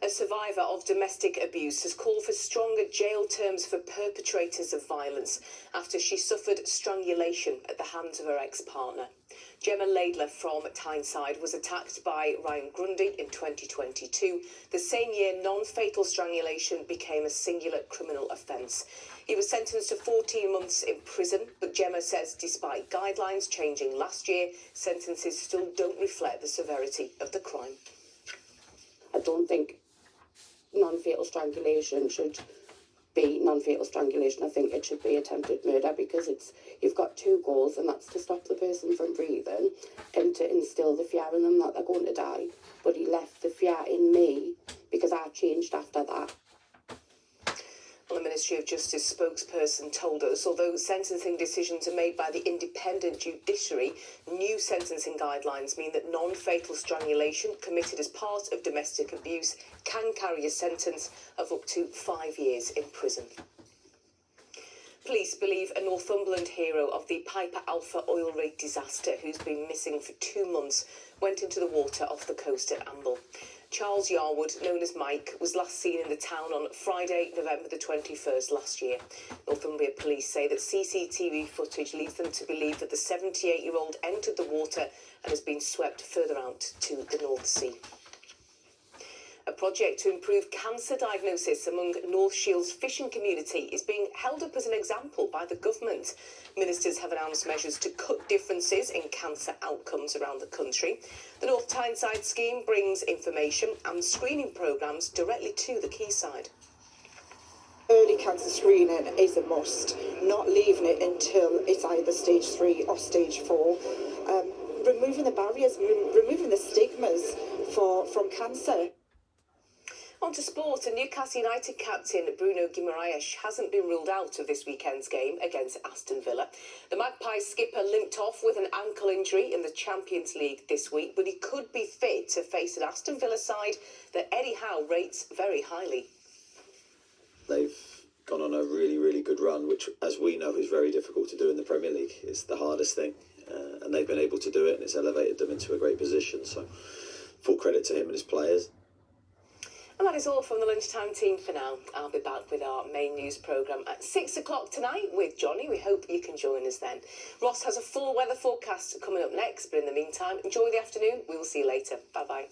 A survivor of domestic abuse has called for stronger jail terms for perpetrators of violence after she suffered strangulation at the hands of her ex-partner. Gemma Laidler from Tyne was attacked by Ryan Grundy in 2022. The same year, non-fatal strangulation became a singular criminal offence. He was sentenced to 14 months in prison, but Gemma says despite guidelines changing last year, sentences still don't reflect the severity of the crime. I don't think non-fatal strangulation should be non-fatal strangulation. I think it should be attempted murder, because you've got two goals, and that's to stop the person from breathing and to instill the fear in them that they're going to die. But he left the fear in me because I changed after that. Well, the Ministry of Justice spokesperson told us, although sentencing decisions are made by the independent judiciary, new sentencing guidelines mean that non-fatal strangulation committed as part of domestic abuse can carry a sentence of up to 5 years in prison. Police believe a Northumberland hero of the Piper Alpha oil rig disaster, who's been missing for 2 months, went into the water off the coast at Amble. Charles Yarwood, known as Mike, was last seen in the town on Friday, November the 21st last year. Northumbria police say that CCTV footage leads them to believe that the 78-year-old entered the water and has been swept further out to the North Sea. A project to improve cancer diagnosis among North Shields fishing community is being held up as an example by the government. Ministers have announced measures to cut differences in cancer outcomes around the country. The North Tyneside scheme brings information and screening programmes directly to the quayside. Early cancer screening is a must, not leaving it until it's either stage 3 or stage 4. Removing the barriers, removing the stigmas from cancer. On to sport, and Newcastle United captain Bruno Guimaraes hasn't been ruled out of this weekend's game against Aston Villa. The Magpies skipper limped off with an ankle injury in the Champions League this week, but he could be fit to face an Aston Villa side that Eddie Howe rates very highly. They've gone on a really, really good run, which, as we know, is very difficult to do in the Premier League. It's the hardest thing, and they've been able to do it, and it's elevated them into a great position. So, full credit to him and his players. And that is all from the Lunchtime team for now. I'll be back with our main news programme at 6 o'clock tonight with Johnny. We hope you can join us then. Ross has a full weather forecast coming up next, but in the meantime, enjoy the afternoon. We will see you later. Bye-bye.